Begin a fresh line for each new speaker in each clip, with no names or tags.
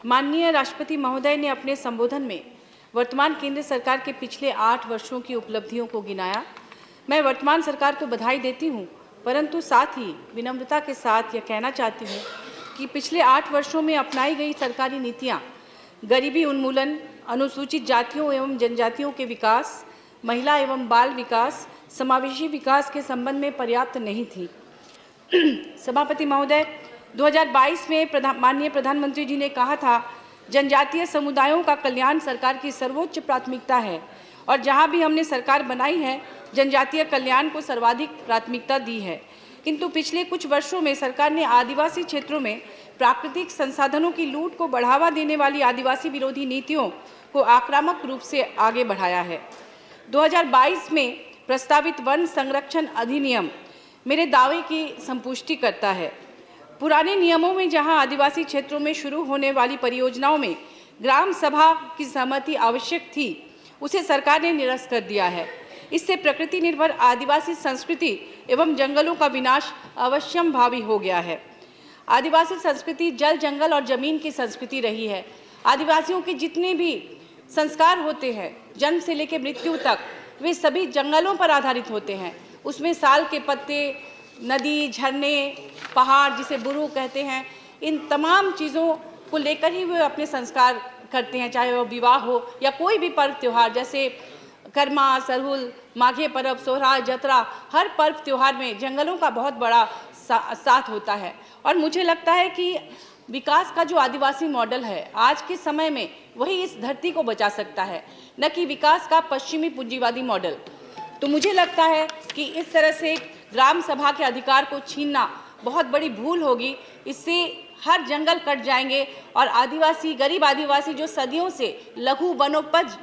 माननीय राष्ट्रपति महोदय ने अपने संबोधन में वर्तमान केंद्र सरकार के पिछले 8 वर्षों की उपलब्धियों को गिनाया। मैं वर्तमान सरकार को बधाई देती हूं, परंतु साथ ही विनम्रता के साथ यह कहना चाहती हूं कि पिछले 8 वर्षों में अपनाई गई सरकारी नीतियां गरीबी उन्मूलन, अनुसूचित जातियों एवं जनजातियों के विकास, महिला एवं बाल विकास, समावेशी विकास के संबंध में पर्याप्त नहीं थी। सभापति महोदय, 2022 में माननीय प्रधानमंत्री जी ने कहा था, जनजातीय समुदायों का कल्याण सरकार की सर्वोच्च प्राथमिकता है और जहां भी हमने सरकार बनाई है, जनजातीय कल्याण को सर्वाधिक प्राथमिकता दी है। किंतु पिछले कुछ वर्षों में सरकार ने आदिवासी क्षेत्रों में प्राकृतिक संसाधनों की लूट को बढ़ावा देने वाली आदिवासी विरोधी नीतियों को आक्रामक रूप से आगे बढ़ाया है। 2022 में प्रस्तावित वन संरक्षण अधिनियम मेरे दावे की संपुष्टि करता है। पुराने नियमों में जहां आदिवासी क्षेत्रों में शुरू होने वाली परियोजनाओं में ग्राम सभा की सहमति आवश्यक थी, उसे सरकार ने निरस्त कर दिया है। इससे प्रकृति निर्भर आदिवासी संस्कृति एवं जंगलों का विनाश अवश्यंभावी हो गया है। आदिवासी संस्कृति जल, जंगल और जमीन की संस्कृति रही है। आदिवासियों के जितने भी संस्कार होते हैं, जन्म से लेकर मृत्यु तक, वे सभी जंगलों पर आधारित होते हैं। उसमें साल के पत्ते, नदी, झरने, पहाड़ जिसे बुरु कहते हैं, इन तमाम चीज़ों को लेकर ही वे अपने संस्कार करते हैं, चाहे वो विवाह हो या कोई भी पर्व त्यौहार, जैसे कर्मा, सरहुल, माघे पर्व, सोहराय, जतरा, हर पर्व त्यौहार में जंगलों का बहुत बड़ा साथ होता है। और मुझे लगता है कि विकास का जो आदिवासी मॉडल है आज के समय में, वही इस धरती को बचा सकता है, न कि विकास का पश्चिमी पूंजीवादी मॉडल। तो मुझे लगता है कि इस तरह से ग्राम सभा के अधिकार को छीनना बहुत बड़ी भूल होगी। इससे हर जंगल कट जाएंगे और आदिवासी, गरीब आदिवासी जो सदियों से लघु वनोपज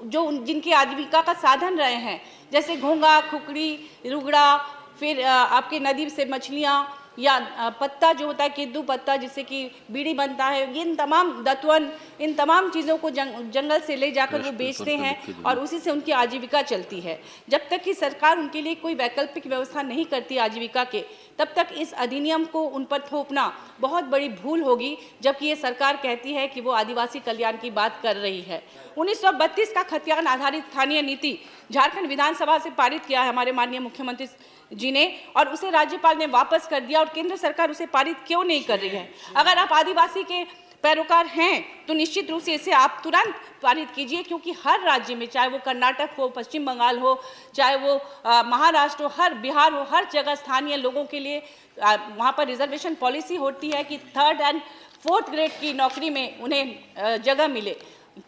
जो जिनकी आजीविका का साधन रहे हैं, जैसे घोंगा, खुकड़ी, रुगड़ा, फिर आपके नदी से मछलियाँ या पत्ता जो होता है किद्दू पत्ता जिससे कि बीड़ी बनता है, इन तमाम दतवन, इन तमाम चीज़ों को जंगल से ले जाकर वो बेचते हैं और उसी से उनकी आजीविका चलती है। जब तक कि सरकार उनके लिए कोई वैकल्पिक व्यवस्था नहीं करती आजीविका के, तब तक इस अधिनियम को उन पर थोपना बहुत बड़ी भूल होगी, जबकि ये सरकार कहती है कि वो आदिवासी कल्याण की बात कर रही है। 1932 का खतियान आधारित स्थानीय नीति झारखंड विधानसभा से पारित किया है हमारे माननीय मुख्यमंत्री जी ने, और उसे राज्यपाल ने वापस कर दिया। और केंद्र सरकार उसे पारित क्यों नहीं कर रही है? अगर आप आदिवासी के पैरोकार हैं तो निश्चित रूप से इसे आप तुरंत पारित कीजिए, क्योंकि हर राज्य में, चाहे वो कर्नाटक हो, पश्चिम बंगाल हो, चाहे वो महाराष्ट्र हो, हर बिहार हो, हर जगह स्थानीय लोगों के लिए वहाँ पर रिजर्वेशन पॉलिसी होती है कि 3rd और 4th ग्रेड की नौकरी में उन्हें जगह मिले,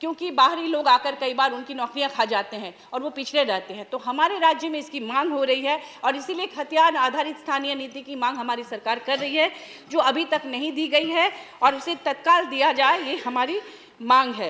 क्योंकि बाहरी लोग आकर कई बार उनकी नौकरियां खा जाते हैं और वो पिछड़े रहते हैं। तो हमारे राज्य में इसकी मांग हो रही है और इसीलिए खतियान आधारित स्थानीय नीति की मांग हमारी सरकार कर रही है, जो अभी तक नहीं दी गई है, और उसे तत्काल दिया जाए, ये हमारी मांग है।